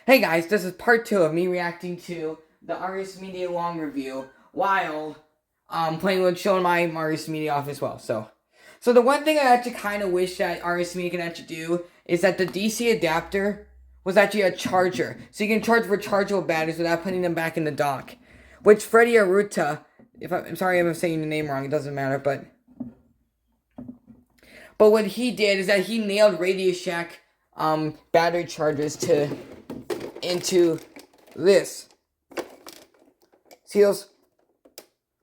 Hey guys, this is part 2 of me reacting to the Artist Media long review while playing with showing my Artist Media off as well. So the one thing I actually kind of wish that Artist Media can actually do is that the DC adapter was actually a charger, so you can charge rechargeable batteries without putting them back in the dock. Which Freddie Aruta, I'm sorry if I'm saying your name wrong, it doesn't matter, but what he did is that he nailed Radio Shack battery chargers into this. See those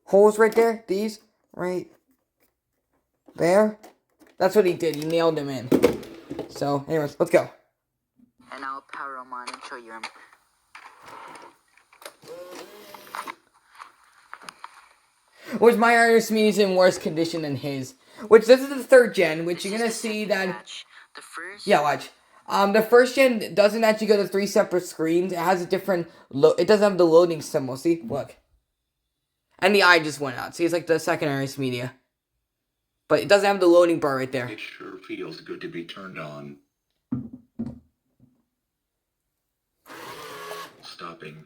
holes right there? These right there? That's what he did. He nailed them in. So, anyways, let's go. And I'll power them on and show you them. Which my Artist Media is in worse condition than his. Which this is the 3rd gen, which you're gonna see that. The first. Yeah, watch. The 1st gen doesn't actually go to 3 separate screens. It has a different it doesn't have the loading symbol. See, look. And the eye just went out. See, it's like the 2nd Artist Media. But it doesn't have the loading bar right there. It sure feels good to be turned on. Stopping.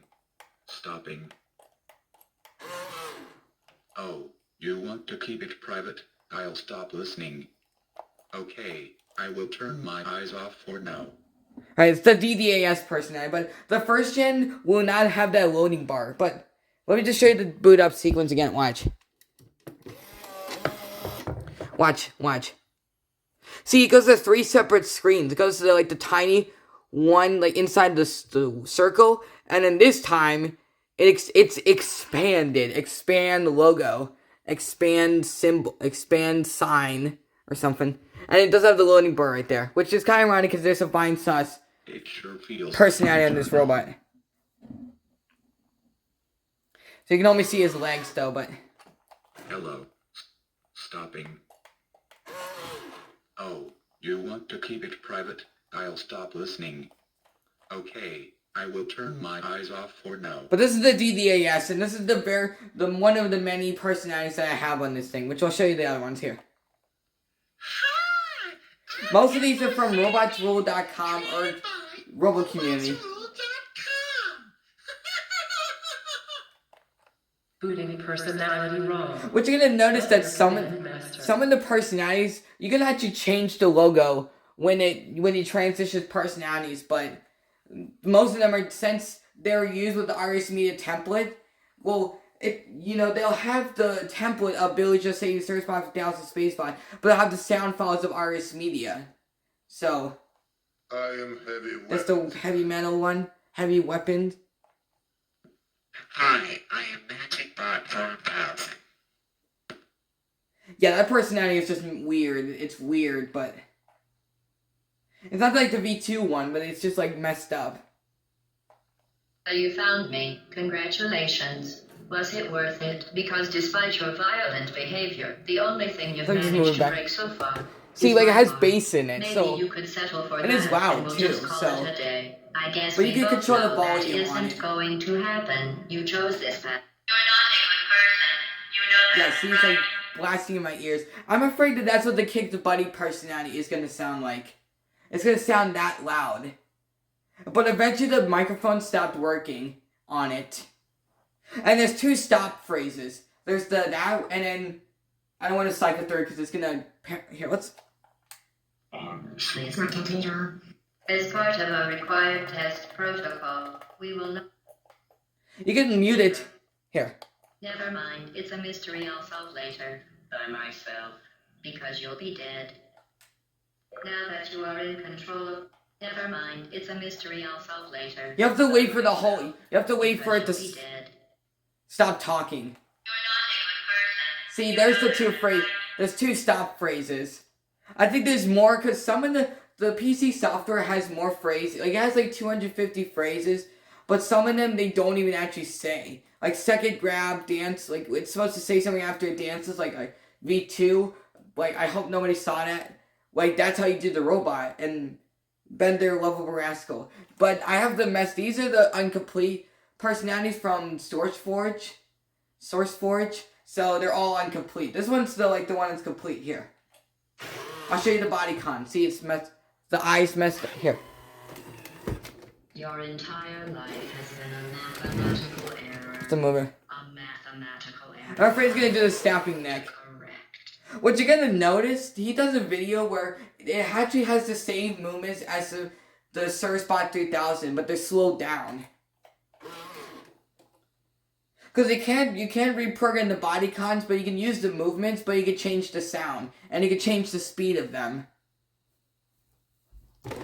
Oh, you want to keep it private? I'll stop listening. Okay, I will turn my eyes off for now. Alright, it's the DDAS personality, but the 1st gen will not have that loading bar. But let me just show you the boot up sequence again. Watch. See, it goes to 3 separate screens. It goes to the tiny one inside the circle, and then this time it's expanded. Expand logo, expand symbol, expand sign or something. And it does have the loading bar right there, which is kind of ironic because there's a fine sus personality on this robot. So you can only see his legs though, but... Hello. Stopping. Oh, you want to keep it private? I'll stop listening. Okay, I will turn my eyes off for now. But this is the DDAS, and this is the one of the many personalities that I have on this thing, which I'll show you the other ones here. Most of these are from robotsrule.com or Robo Community. Booting personality wrong. Which you're gonna notice that some of the personalities you can actually change the logo when you transition personalities, but most of them are, since they're used with the Artist Media template, well, they'll have the template of Billy just saying search box with Dallas spacebar, but they'll have the sound files of Artist Media. So I am heavy weapons. that's the heavy metal one, heavy weapons. Hi, I am Magic Bot from Power. Yeah, that personality is just weird. It's weird, but it's not like the V2 one, but it's just messed up. You found me. Congratulations. Was it worth it? Because despite your violent behavior, the only thing you've managed to break so far. See, it has bass in it, maybe so you could settle for and that, it's loud and we'll too. just call So, it a day. I guess but you can control the volume that on isn't it. going to happen. You chose this path. Yeah, see, it's blasting in my ears. I'm afraid that that's what the Kick the Buddy personality is gonna sound like. It's gonna sound that loud. But eventually the microphone stopped working on it. And there's 2 stop phrases. There's that, and then I don't want to cycle through because it's gonna. Here, let's. Please continue. As part of a required test protocol, we will not. You can mute it. Here. Never mind, it's a mystery I'll solve later. By myself. Because you'll be dead. Now that you are in control of... Never mind, it's a mystery I'll solve later. You have to wait for the whole... You have to wait for it to stop talking. See, there's the 2 phrases. There's 2 stop phrases. I think there's more because some of the PC software has more phrases. It has 250 phrases, but some of them they don't even actually say. Second grab, dance, it's supposed to say something after it dances, like V2. I hope nobody saw that. That's how you do the robot, and Bender, Lovable Rascal. But I have the mess. These are the incomplete personalities from SourceForge. So they're all incomplete. This one's the one that's complete here. I'll show you the body con. See, it's messed. The eyes messed up. Here. Your entire life has been a mathematical error. It's a mover. A mathematical error. I'm afraid he's gonna do the snapping neck. Correct. What you're gonna notice, he does a video where it actually has the same movements as the Surspot 3000, but they're slowed down. Because you can't reprogram the body cons, but you can use the movements, but you can change the sound, and you can change the speed of them.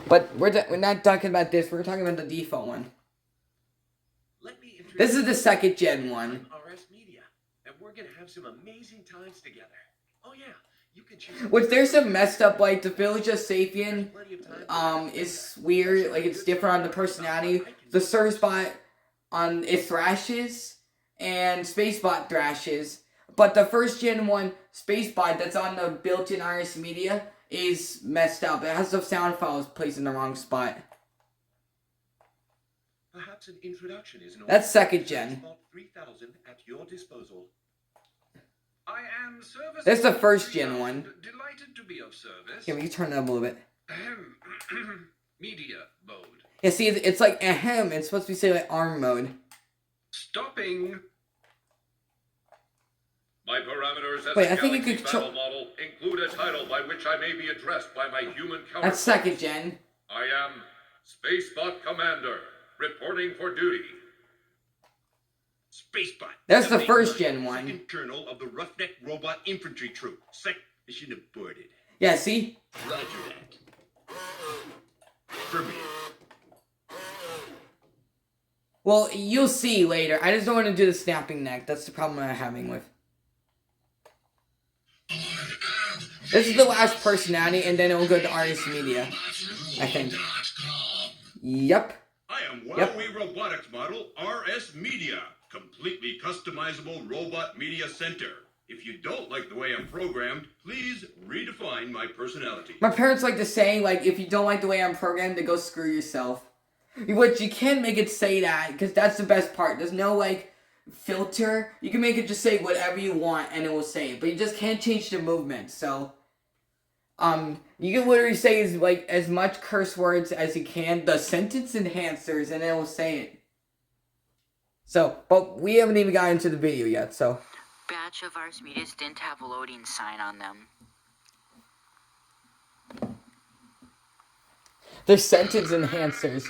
But we're not talking about this. We're talking about the default one. This is the second gen one. RS Media, and we're gonna have some amazing times together. Oh yeah, you can choose. Which there's some messed up, like the Sapien is weird, like it's different on the personality. The Surspot on it thrashes, and Spacebot thrashes. But the first gen one, Spacebot, that's on the built-in RS Media, is messed up. It has the sound files placed in the wrong spot. Perhaps an introduction is That's second gen. 3000 at your disposal. I am service. That's the first gen one. Delighted to be of service. Okay, we can turn it up a little bit. Media mode. Yeah, see, it's like ahem. It's supposed to be say like ARM mode. Stopping. My parameters as Wait, a I think you Galaxy could control- battle model include a title by which I may be addressed by my human counterpart. That's second gen. I am Spacebot Commander, reporting for duty. Spacebot. That's the first gen one. Second Colonel of the Roughneck Robot Infantry Troop. Mission aborted. Yeah, see? Roger that. Affirmative. Well, you'll see later. I just don't want to do the snapping neck. That's the problem I'm having with. This is the last personality, and then it will go to RS Media, I think. Yep. I am Yep. WowWee Robotics Model RS Media. Completely customizable robot media center. If you don't like the way I'm programmed, please redefine my personality. My parents like to say, like, if you don't like the way I'm programmed, then go screw yourself. Which you can't make it say that, because that's the best part. There's no, like, filter. You can make it just say whatever you want, and it will say it. But you just can't change the movement, so... you can literally say as much curse words as you can, the sentence enhancers, and it will say it. So, but we haven't even gotten into the video yet, so... Batch of RS Medias didn't have a loading sign on them. They're sentence enhancers.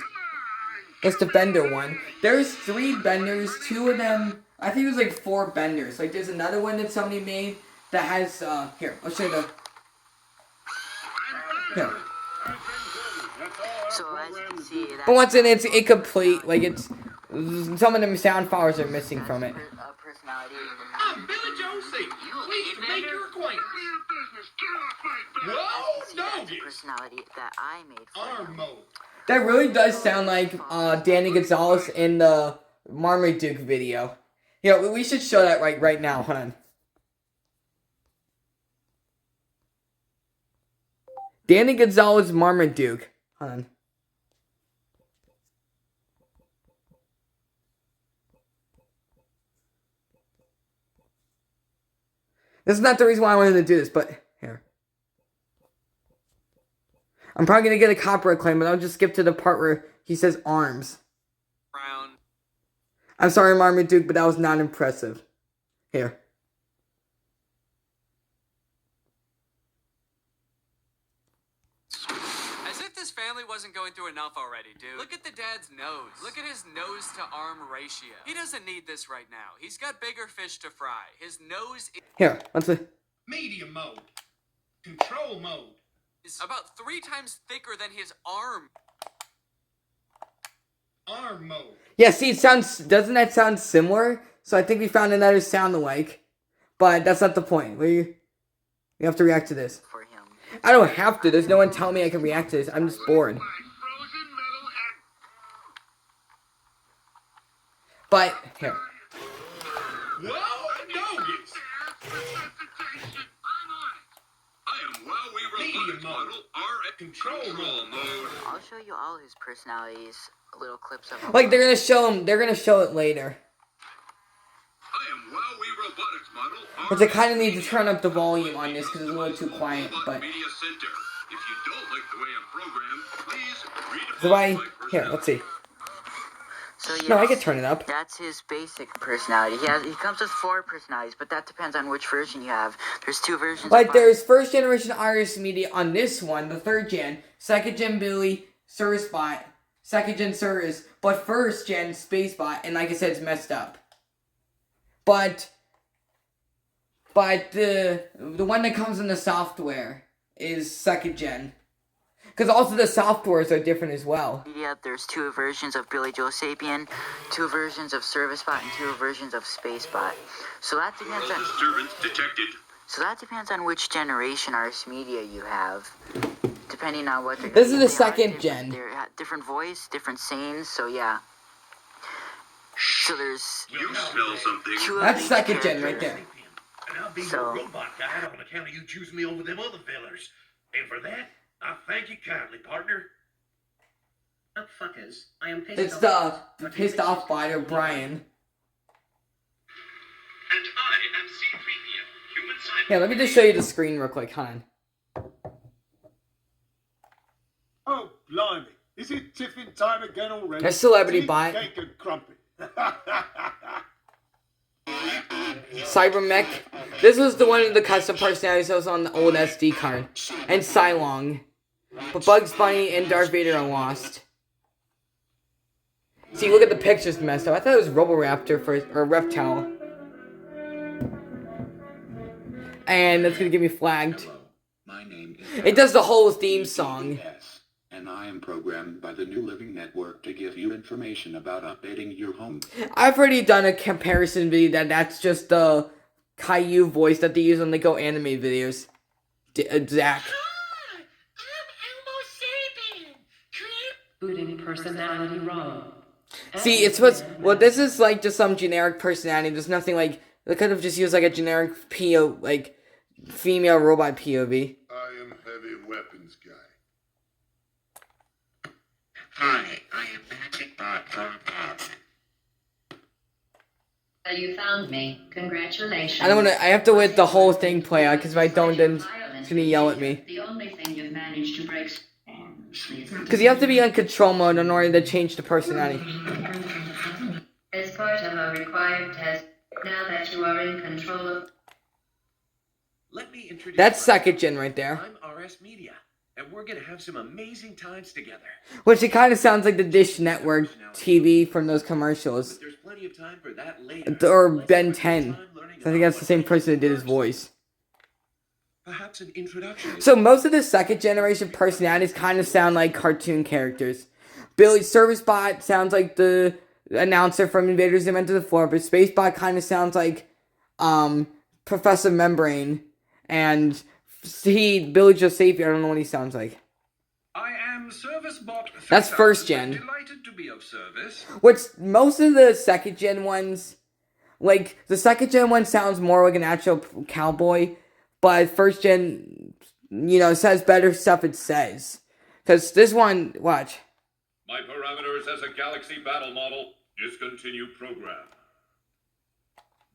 That's the bender one. There's 3 benders, 2 of them... I think there's like 4 benders. Like, there's another one that somebody made that has, here, I'll show you the... Here. So as you can see, But once again, it's incomplete. Like, it's... Some of them sound files are missing from it. Personality. I'm Billy Josie. Pleased to make your acquaintance. Whoa, no! Personality that I made for Arm him. mode. That really does sound like Danny Gonzalez in the Marmaduke video. Yeah, we should show that right now. Hold on. Danny Gonzalez Marmaduke. Hold on. This is not the reason why I wanted to do this, but here. I'm probably going to get a copyright claim, but I'll just skip to the part where he says arms. Brown. I'm sorry, Marmaduke, but that was not impressive. Here. As if this family wasn't going through enough already, dude. Look at the dad's nose. Look at his nose to arm ratio. He doesn't need this right now. He's got bigger fish to fry. His nose Here, let's see. Medium mode. Control mode. is about 3 times thicker than his arm. Arm mode. Yeah, see, doesn't that sound similar? So I think we found another sound alike. But that's not the point. You have to react to this. For him. I don't have to. There's no one telling me I can react to this. I'm just bored. But, here. Whoa, doggies! I am WowWee Medium model R control mode. I'll show you all his personalities, little clips of them. Like, they're gonna show it later. I am WowWee Robotics model R. But they kind of need to turn up the volume on this because it's a little too quiet. But, Media Center. If you don't like the way I'm programmed, please so redefine my here, let's see. So yeah, No, I could turn it up. that's his basic personality. He comes with 4 personalities, but that depends on which version you have. There's 2 versions. Like, of there's first generation Iris Media on this one, the 3rd gen, 2nd gen Billy, Servicebot, 2nd gen Service, but 1st gen Spacebot, and like I said, it's messed up. But the one that comes in the software is 2nd gen. Because also the softwares are different as well. Yeah, there's 2 versions of Billy Joe Sapien, 2 versions of Servicebot, and 2 versions of Spacebot. So that depends on. Disturbance detected. So that depends on which generation RS Media you have, depending on what. This is the they are 2nd different. gen. They're different voice, different scenes. So yeah. So there's. You smell something. 2 of That's each 2nd gen character. right there. And I'll be So- your robot guide on account of you choosing me over them other fellers. And for that, I thank you kindly, partner. Oh, fuckers. I am pissed It's off. the pissed off by Brian. And I am C-3PO, human cyborg. Yeah, let me just show you the screen real quick, hon. Oh, blimey. Is it tiffin time again already? A celebrity Tea, bot. Cake and crumpet. Cybermech. This was the one of the custom personalities that was on the old SD card. And Cylong. But Bugs Bunny and Darth Vader are lost. See, look at the pictures messed up. I thought it was Roboraptor first, or Reptile. And that's gonna get me flagged. Hello, my name is... It does the whole theme song. Yes, and I am programmed by the New Living Network to give you information about updating your home. I've already done a comparison video that's just the Caillou voice that they use when they go anime videos. Zach. Booting personality wrong. See, it's what's... Well, this is like just some generic personality. There's nothing like... They could have just used like a generic like, female robot POV. I am heavy weapons guy. Hi, I am Magic Bot from Pets. So you found me. Congratulations. I don't want to... I have to let the whole thing play out, because if I don't, then it's going to yell at me. The only thing you've managed to break. Because you have to be on control mode in order to change the personality. As part of a required test, now that you are in control of. Let me introduce. That's myself. 2nd gen right there. I'm RS Media, and we're gonna have some amazing times together. Which it kind of sounds like the Dish Network TV from those commercials. But there's plenty of time for that later. Or Let's Ben spend 10. time learning So I think about that's the same what person that did his first. voice. Perhaps an introduction. So most of the 2nd generation personalities kind of sound like cartoon characters. Billy Servicebot sounds like the announcer from Invader Zim Enter the Floor, but Spacebot kind of sounds like Professor Membrane. And Billy Joe Sapien, I don't know what he sounds like. I am Servicebot. That's 1st gen. Delighted to be of service. What's most of the 2nd gen ones, like the 2nd gen one sounds more like an actual cowboy, but 1st gen, says better stuff it says. Because this one, watch. My parameters as a Galaxy battle model. Discontinue program.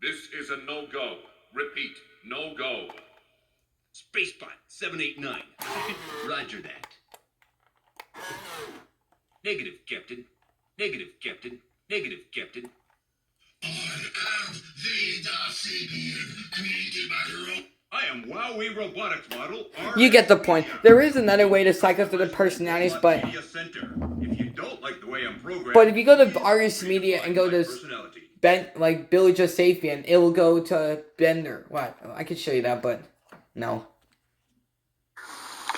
This is a no-go. Repeat, no-go. Spacebot 789. Roger that. Negative, Captain. Negative, Captain. Negative, Captain. I am Robosapien, created by I am WowWee robotics model. You get the point. There is another way to cycle through the personalities, but Media Center. If you don't like the way I'm programmed, if you go to please RS Media and go redefine my to personality. like Billy Joe Sapien, it will go to Bender. What? I could show you that, but no.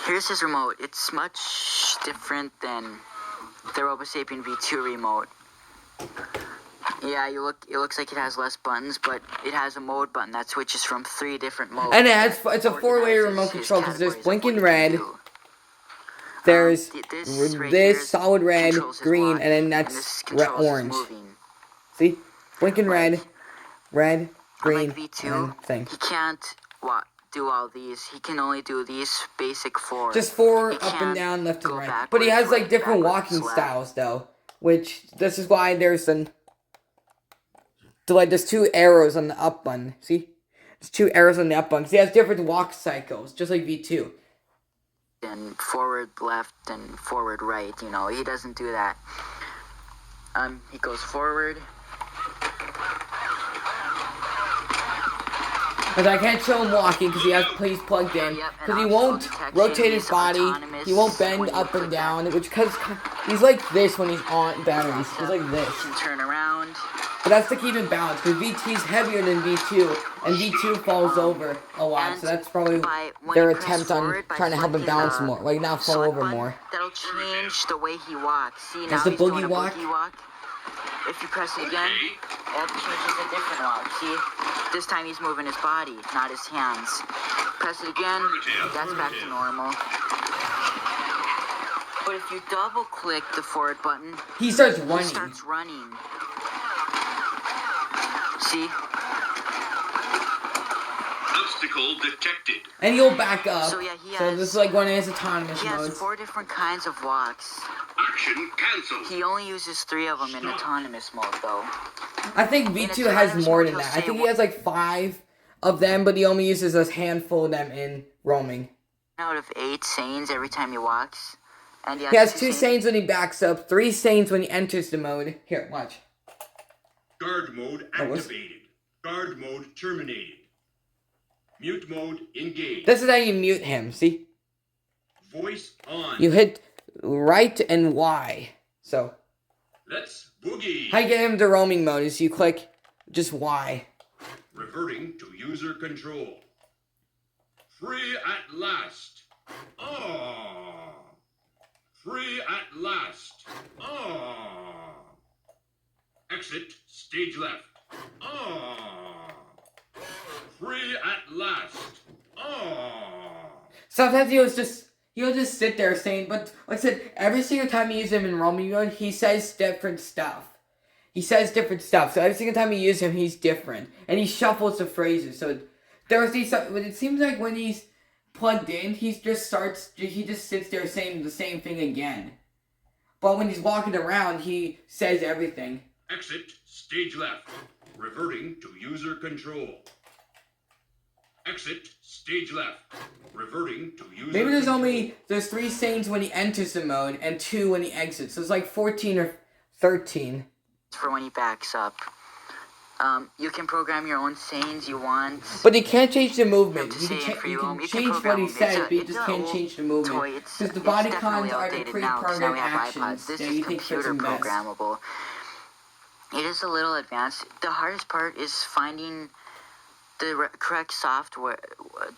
Here's his remote. It's much different than the Robosapien V2 remote. Yeah, it looks like it has less buttons, but it has a mode button that switches from 3 different modes. And it's a 4-way remote control because there's blinking red, there's this solid red, green, and then that's red, orange. See? Blinking red, green, Unlike V2, and thing. he can't do all these. He can only do these basic 4. Just 4 He up and can't down, left and go right. But he has like backwards, different backwards, walking left. styles though, which this is why there's there's 2 arrows on the up button. See? There's 2 arrows on the up button. 'Cause he has different walk cycles, just like V2. And forward left and forward right, he doesn't do that. He goes forward. But I can't show him walking because he has plates plugged in. Yep, and Because he obstacle won't detection, rotate his he's body. autonomous He won't bend when you up and put down. that- Which because he's like this when he's on batteries. He's like You this. can turn around. But that's to keep him balanced. Because VT's heavier than V2. And V2 falls over a lot. So that's probably When their you press attempt on forward by trying to help him selecting balance the more. Like not fall select over button, more. That'll change the way he walks. See, That's now the he's doing boogie a walk? boogie walk. If you press it again, that changes a different walk. See, this time he's moving his body, not his hands. Press it again, that's back to normal. But if you double click the forward button, He starts he running. starts running. See? Obstacle detected. And he'll back up. So yeah, he So has- this is like one of his autonomous He has modes. 4 different kinds of walks. Action cancelled. He only uses 3 of them in autonomous mode, though. I think V2 has more than that. I think he has like 5 of them, but he only uses a handful of them in roaming. Out of 8 sanes every time he walks. And He has 2 sanes. sanes when he backs up, 3 sanes when he enters the mode. Here, watch. Guard mode Oh, what's- activated. Guard mode terminated. Mute mode engaged. This is how you mute him, see? Voice on. You hit right and Y. So, Let's boogie. how you get him to roaming mode is you click just Y. Reverting to user control. Free at last. Ah. Free at last. Ah. Exit stage left. Ah. Free at last. Ah. Sometimes he'll just sit there saying, but like I said, every single time you use him in roaming mode, he says different stuff. He says different stuff. So every single time you use him, he's different. And he shuffles the phrases. So there was these, but it seems like when he's plugged in, he just sits there saying the same thing again. But when he's walking around, he says everything. Exit stage left. Reverting to user control. Exit stage left. Reverting to user Maybe there's control. there's 3 sanes when he enters the mode and 2 when he exits. So it's like 14 or 13. For when he backs up. You can program your own sanes you want. But he can't change the movement. To You say can, it for you you, can you can change what program he them. says, It's a- but you it's just an can't old change the movement. toy. It's Because the body definitely cons are the outdated now, 'cause now we pre-programmed have actions iPods. This that is you think fits computer him best. programmable. It is a little advanced. The hardest part is finding the correct software,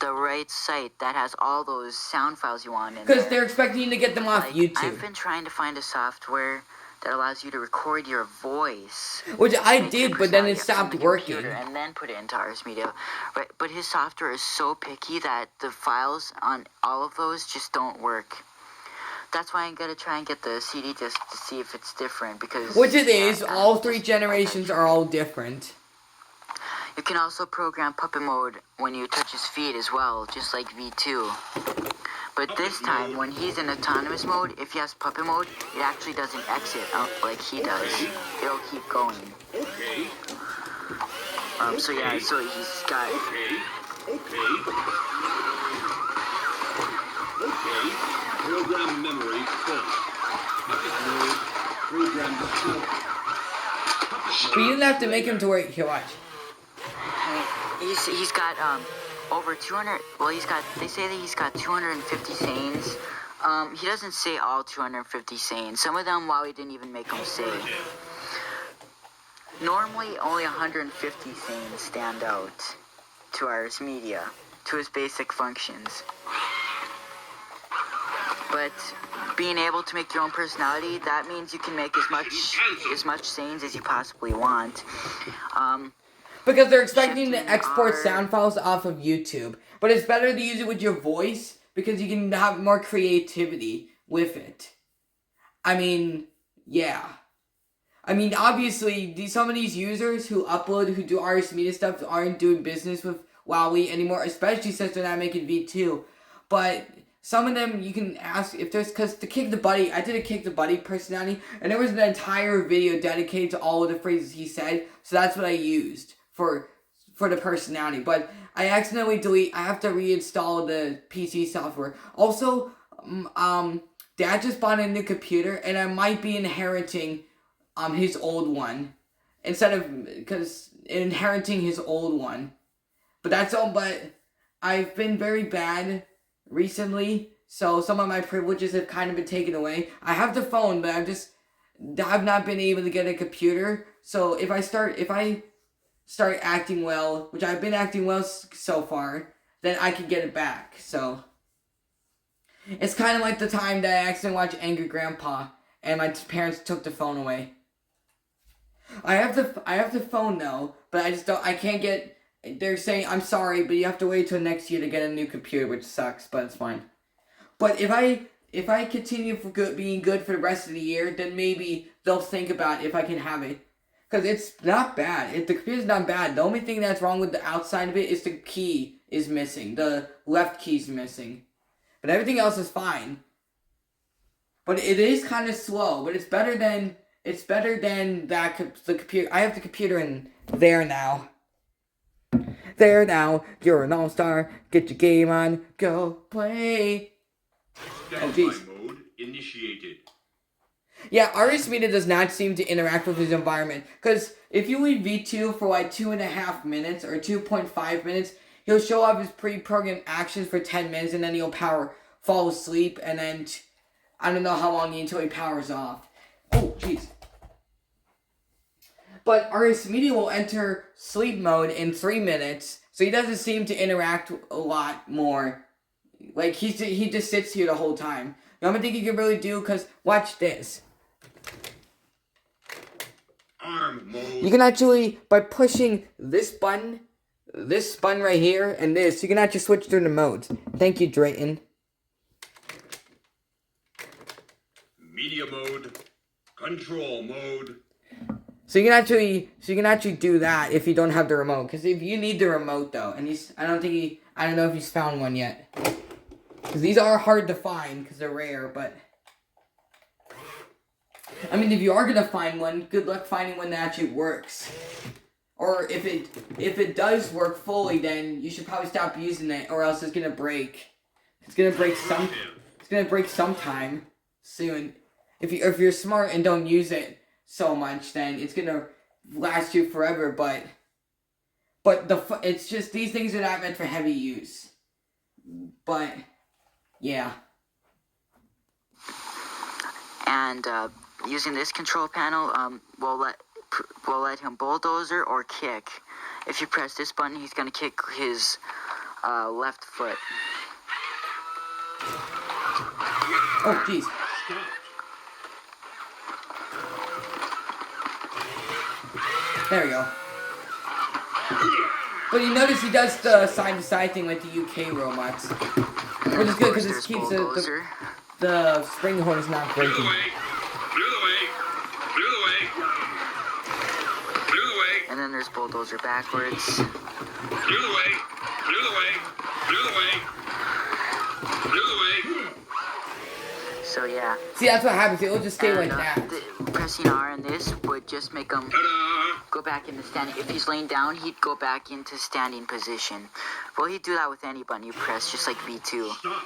the right site that has all those sound files you want in Because there. they're expecting you to get them off Like, YouTube. I've been trying to find a software that allows you to record your voice. Which I Make your did, but then it personality from stopped the working. computer and then put it into Ars Media. Right, but his software is so picky that the files on all of those just don't work. That's why I'm gonna try and get the CD disc to see if it's different, because Which it is. yeah, All 3 just- generations are all different. You can also program puppet mode when you touch his feet as well, just like V2. But this time, when he's in autonomous mode, if he has puppet mode, it actually doesn't exit like he does. It'll keep going. Okay. So yeah, so he's got. Okay. Program memory full. Puppet mode. Program full. But you didn't have to make him to where... Here, watch. He's got over 200. Well, they say that he's got 250 sanes. He doesn't say all 250 sanes. Some of them WowWee didn't even make him say. Normally, only 150 sanes stand out to Ars Media, to his basic functions. But being able to make your own personality, that means you can make as much sanes as you possibly want. Because they're expecting to Shifting export our- sound files off of YouTube. But it's better to use it with your voice because you can have more creativity with it. I mean, yeah. I mean, obviously, some of these users who do Ars Media stuff aren't doing business with WowWee anymore, especially since they're not making V2. But some of them, you can ask if there's, because to kick the buddy, I did a kick the buddy personality, and there was an entire video dedicated to all of the phrases he said, so that's what I used for the personality. But I accidentally I have to reinstall the PC software. Also, Dad just bought a new computer, and I might be inheriting his old one instead of because inheriting his old one. But that's all. But I've been very bad recently, so some of my privileges have kind of been taken away. I have the phone, but I've not been able to get a computer. So if I start acting well, which I've been acting well so far, then I can get it back. So it's kind of like the time that I accidentally watched Angry Grandpa and my parents took the phone away. I have the phone though, but I can't get. They're saying I'm sorry, but you have to wait till next year to get a new computer, which sucks, but it's fine. But if I continue being good for the rest of the year, then maybe they'll think about if I can have it. Because it's not bad. The computer's not bad. The only thing that's wrong with the outside of it is the key is missing. The left key's missing. But everything else is fine. But it is kind of slow. But it's better than the computer. I have the computer in there now. There now. You're an all-star. Get your game on. Go play. Standby mode initiated. Yeah, Artist Media does not seem to interact with his environment. Because if you leave V2 for like 2.5 minutes or 2.5 minutes, he'll show off his pre-programmed actions for 10 minutes and then he'll fall asleep and then I don't know how long until he powers off. Oh, jeez. But Artist Media will enter sleep mode in 3 minutes, so he doesn't seem to interact a lot more. Like, he just sits here the whole time. The only thing you can really do, because watch this. Arm mode. You can actually, by pushing this button right here, and this, you can actually switch through the modes. Thank you, Drayton. Media mode. Control mode. So you can actually do that if you don't have the remote. Because if you need the remote though, and I don't know if he's found one yet. Because these are hard to find because they're rare, but I mean, if you are gonna find one, good luck finding one that actually works. Or if it does work fully, then you should probably stop using it, or else it's gonna break. It's gonna break sometime soon. If you're smart and don't use it so much, then it's gonna last you forever. But it's just these things are not meant for heavy use. But yeah. And using this control panel, we'll let him bulldozer or kick. If you press this button, he's gonna kick his left foot. Oh, jeez. There we go. But you notice he does the side-to-side thing like the UK robots. Which is good because it keeps the spring horn is not breaking. Clear the way. And then there's bulldozer backwards. Clear the way. So yeah. See, that's what happens. It'll just stay like that. Pressing R on this would just make him Ta-da! go back into standing. If he's laying down, he'd go back into standing position. Well, he'd do that with any button you press, just like V2. Stop.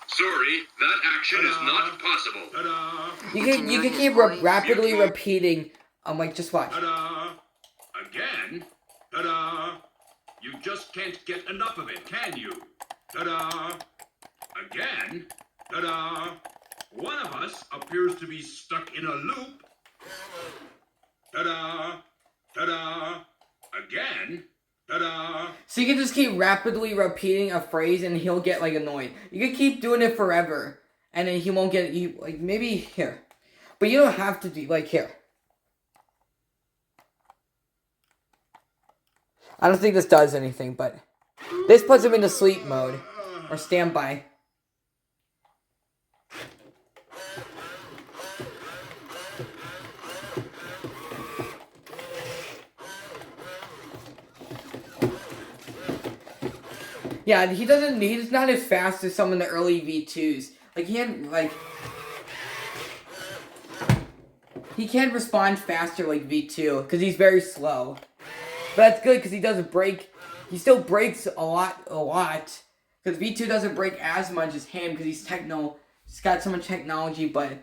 Sorry, that action is not possible. Ta-da! You can keep rapidly repeating. Like, just watch. Ta-da! Again? Ta-da! You just can't get enough of it, can you? Ta-da! Again? Ta-da! One of us appears to be stuck in a loop. Ta-da! Ta-da! Again? Ta-da! So you can just keep rapidly repeating a phrase and he'll get, like, annoyed. You can keep doing it forever. And then he won't get, like, maybe here. But you don't have to do, like, here. I don't think this does anything, but this puts him into sleep mode. Or standby. Yeah, he's not as fast as some of the early V2s. Like, he can't respond faster like V2, because he's very slow. But that's good, because he still breaks a lot, because V2 doesn't break as much as him, because he's got so much technology, but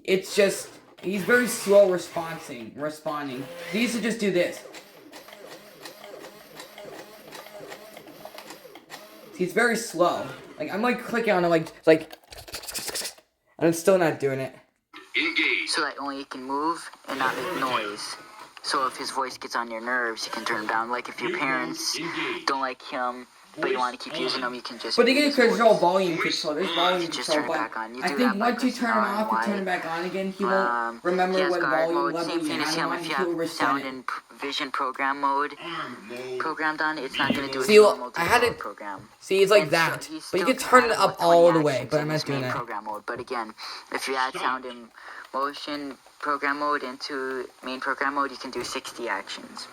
it's just, He's very slow responding. He used to just do this. He's very slow. Like, I'm like clicking on it, like, it's like, and I'm still not doing it. Engage. So that only he can move and not make noise. So if his voice gets on your nerves, you can turn him down. Like if your parents don't like him, but you want to keep using him, you can just. But you can use control voice. volume control. There's volume Just control, turn it but back on. You I do think that by once you pressing turn him R and off and turn Y. him back on again, he won't remember He has what guard volume mode. level Same you thing as had him him. on. If you He'll have reset sound it. and vision program mode programmed on, it's not going to do See, a well, normal I had default it- program. See, it's like And that. he's But you still can turn it compatible up with all the 20 way, actions but I'm in not his doing main that. program mode. But again, if you add sound and motion program mode into main program mode, you can do 60 actions.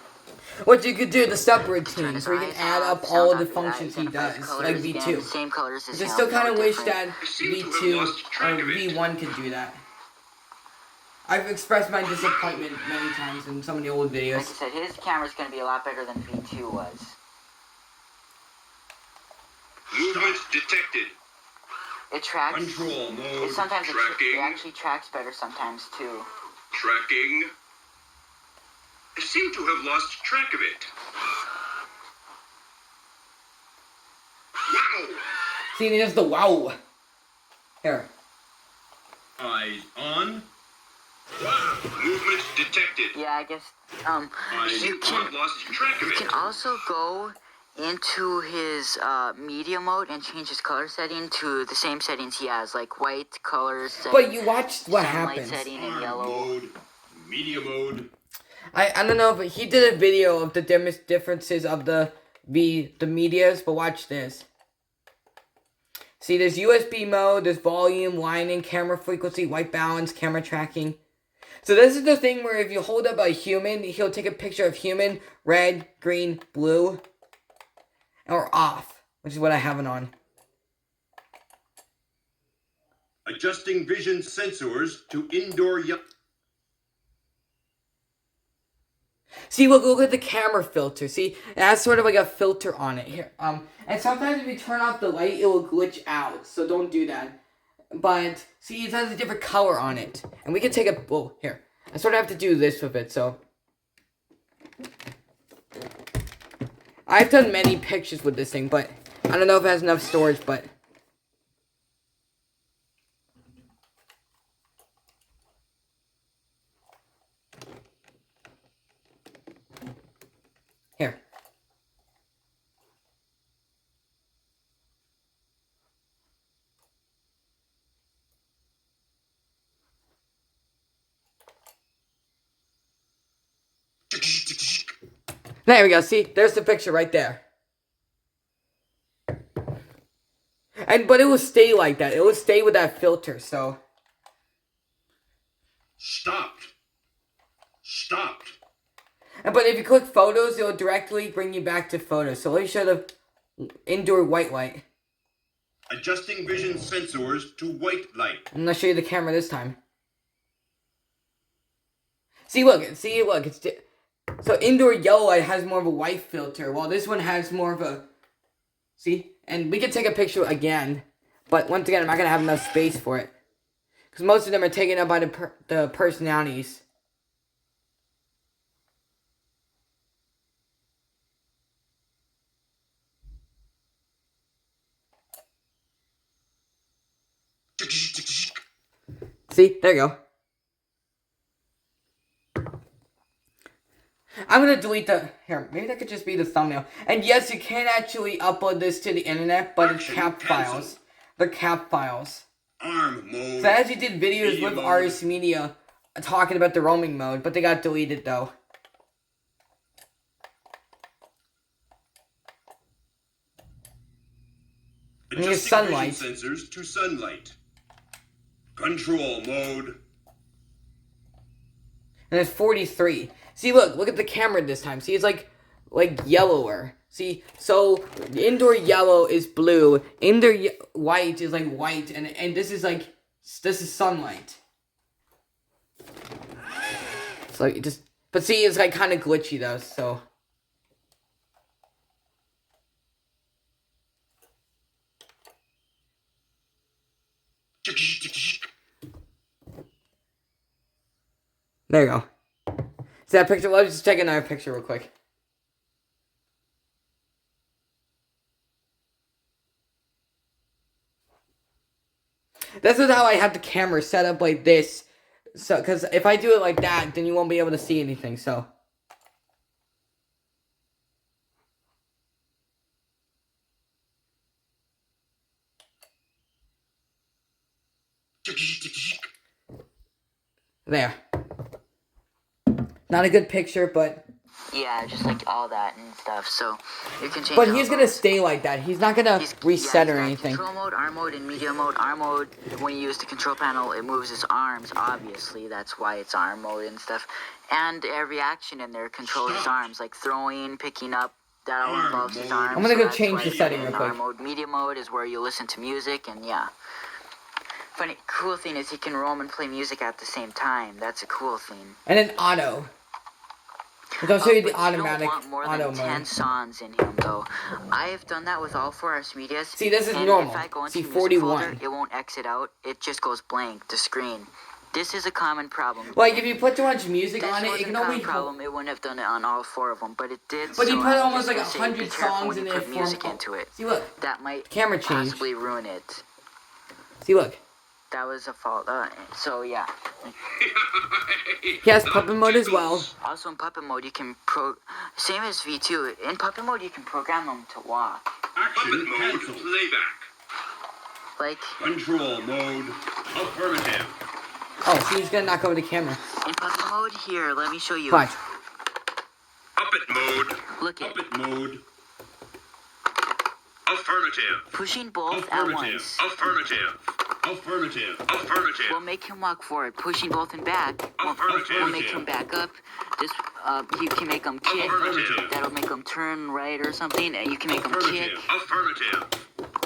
What you could do, the sub Turn routines, his where you eyes can add off, up all of sound the off, functions he identifies does, colors, like again, V2. same colors as I him, still kind of no wish different. that seem to have V2 lost track or of it. V1 could do that. I've expressed my disappointment many times in some of the old Like I videos. said, his camera's going to be a lot better than V2 was. Movement detected. It tracks. Control mode. Sometimes it Tracking. actually tracks better sometimes too. Tracking. I seem to have lost track of it. Wow! See, there's the wow. Here. Eyes on. Wow! Movement detected. Yeah, I guess. I You have lost track of You it. can also go into his media mode and change his color setting to the same settings he has, like white colors. Setting, But you watched what sunlight happens. setting and Arm yellow. mode. Media mode. I don't know, but he did a video of the differences of the medias, but watch this. See, there's USB mode, there's volume, lining, camera frequency, white balance, camera tracking. So this is the thing where if you hold up a human, he'll take a picture of human, red, green, blue, or off, which is what I have it on. Adjusting vision sensors to indoor See, look at the camera filter. See, it has sort of like a filter on it here. And sometimes if you turn off the light, it will glitch out. So don't do that. But see, it has a different color on it, and we can take a. Whoa, here. I sort of have to do this with it. So I've done many pictures with this thing, but I don't know if it has enough storage. But here. There we go. See, there's the picture right there. But it will stay like that. It will stay with that filter. So Stopped. Stopped. but if you click photos, it will directly bring you back to photos. So let me show the indoor white light. Adjusting vision sensors to white light. I'm gonna show you the camera this time. See, look. It's so indoor yellow light has more of a white filter, while this one has more of a. See, and we can take a picture again, but once again, I'm not gonna have enough space for it, because most of them are taken up by the personalities. See, there you go. I'm gonna delete the here. Maybe that could just be the thumbnail. And yes, you can actually upload this to the internet, but it's cap files. They're cap files. Arm mode. So I actually did videos Media with mode. Artist Media talking about the roaming mode, but they got deleted though. And here's Adjusting sunlight. vision sensors to sunlight. Control mode. And it's 43. See, look at the camera this time. See, it's like yellower. See, so indoor yellow is blue, indoor white is like white, and this is sunlight. So you just, but see, it's like kind of glitchy though. So There you go. See that picture? Let's just take another picture real quick. This is how I have the camera set up like this. So, because if I do it like that, then you won't be able to see anything, so. There. Not a good picture, but... Yeah, just like all that and stuff, so you can change. But he's gonna stay like that. He's not gonna reset or anything. Control mode, arm mode, and medium mode. Arm mode, when you use the control panel, it moves his arms, obviously. That's why it's arm mode and stuff. And every action in there controls his arms, like throwing, picking up. That all involves his arms. I'm gonna go that's change why the it's setting in real quick. Arm mode. Medium mode is where you listen to music, and yeah. Funny, cool thing is he can roam and play music at the same time. That's a cool thing. And then auto. Which I'll show you the But automatic you don't want more auto than 10 mode. songs in him, though. I have done that with all 4 arts medias. See, this is and normal. If I go into See, music 41. folder, it won't exit out. It just goes blank, the screen. This is a common problem. Like, if you put too much music This on it, was it a can common only... problem. It wouldn't have done it on all 4 of them, but it did. But you so put I'm almost just like gonna say, 100 be careful songs when in you it put for... music into it. See, look. That might Camera change. possibly ruin it. See, look. That was a fault. So yeah. He has puppet mode as well. Also in puppet mode, you can same as V2. In puppet mode, you can program them to walk. Action cancel. Playback. Like Control mode. Affirmative. Oh, see, he's gonna knock over the camera. in puppet mode, here, let me show you. Watch. Puppet mode. Look at Puppet mode. Affirmative. pushing both at Affirmative. once Affirmative. Affirmative. Affirmative. will make him walk forward. Pushing both and back will make him back up. This you can make him kick. Affirmative. That'll make him turn right or something. And you can make him kick. Affirmative.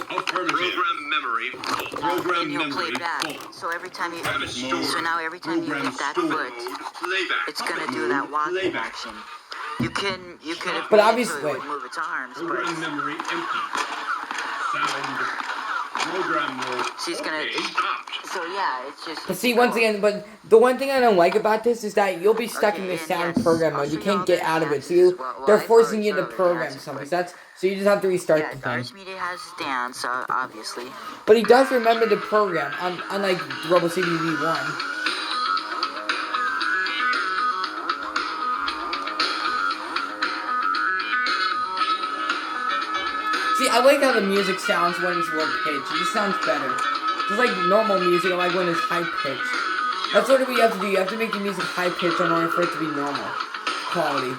Affirmative. Program memory full. Program And he'll play memory back. full. So every time you Have it stored. so now every time you Program hit that stored. foot, Playback. it's gonna Puppet do mode. that walking Playback. action. You could have But made it so obviously- it would move its arms, Program but memory empty. Sound. Program mode. she's gonna. Okay, stopped. So yeah, it's just. But see, once again, but the one thing I don't like about this is that you'll be stuck in Okay, this and sound yes, program I'll mode. You show you can't all get the out of it. So dances. you, Well, they're I've forcing already you to showed the program dances, something. but- So that's so you just have to restart Yeah, the thing. Arts Media has dance, obviously. But he does remember the program, unlike Robosapien V1. See, I like how the music sounds when it's low pitched. It just sounds better. Just like normal music, I like when it's high pitched. That's sort of what you have to do. You have to make the music high pitched in order for it to be normal quality.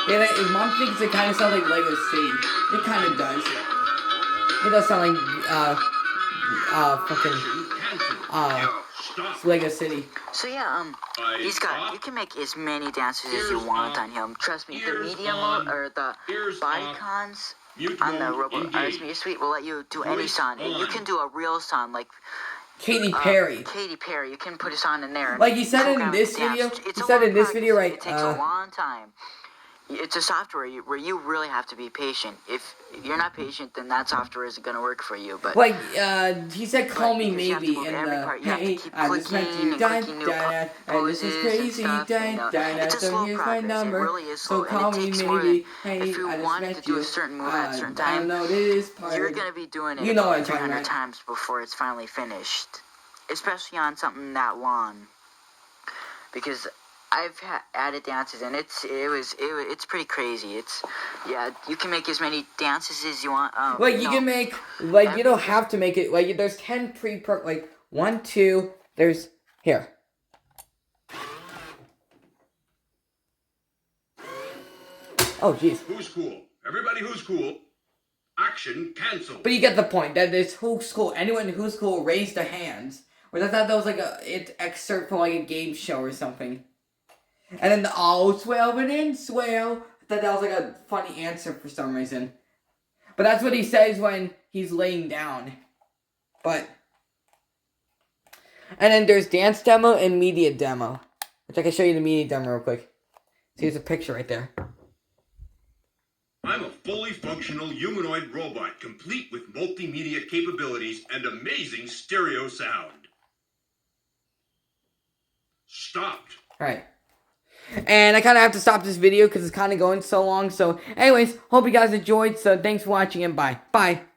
Yeah, his mom thinks it kind of sounds like Lego City. It kind of does. It does sound like, fucking, Stop. Lego City. So yeah, he's got. You can make as many dances as you want on him. Trust me, the Ears medium on. mode or the Ears body off. cons Mute on the mode Robo engaged. Arts Media Suite will let you do any Voice song. You on. can do a real song like Katy Perry. Katy Perry. You can put a song in there. and Like he said in program this the dance. video, It's he a said long in this video, process. right, It takes a long time. It's a software where you really have to be patient. If you're not patient, then that software isn't going to work for you. But like, he said, call me because you have to maybe, move and, every part. You have to hey, keep I just met clicking you, and dun, clicking new dun, and this poses is and crazy, stuff, dun, dun, it's a so slow here's my progress. number, It really is so slow, and call it me takes more maybe, than, hey, if you I just wanted met to do you, a certain move at a certain time, download this part. you're going to be doing it You know what I'm about talking 300 about. times before it's finally finished. Especially on something that long. Because I've added dances and it's pretty crazy. You can make as many dances as you want. Like, you can make, like, you don't have to make it, like, there's 10 like, 1, 2, there's, here. Oh, jeez. Who's cool? Everybody who's cool. Action cancel. But you get the point, that this who's cool, anyone who's cool raised their hands. Or I thought that was like an excerpt from like a game show or something. And then the all swell and in swell. I thought that was like a funny answer for some reason. But that's what he says when he's laying down. But. And then there's dance demo and media demo. Which I can show you the media demo real quick. See, there's a picture right there. I'm a fully functional humanoid robot, complete with multimedia capabilities and amazing stereo sound. Stopped. Alright. And I kind of have to stop this video because it's kind of going so long. So anyways, hope you guys enjoyed. So thanks for watching and bye. Bye.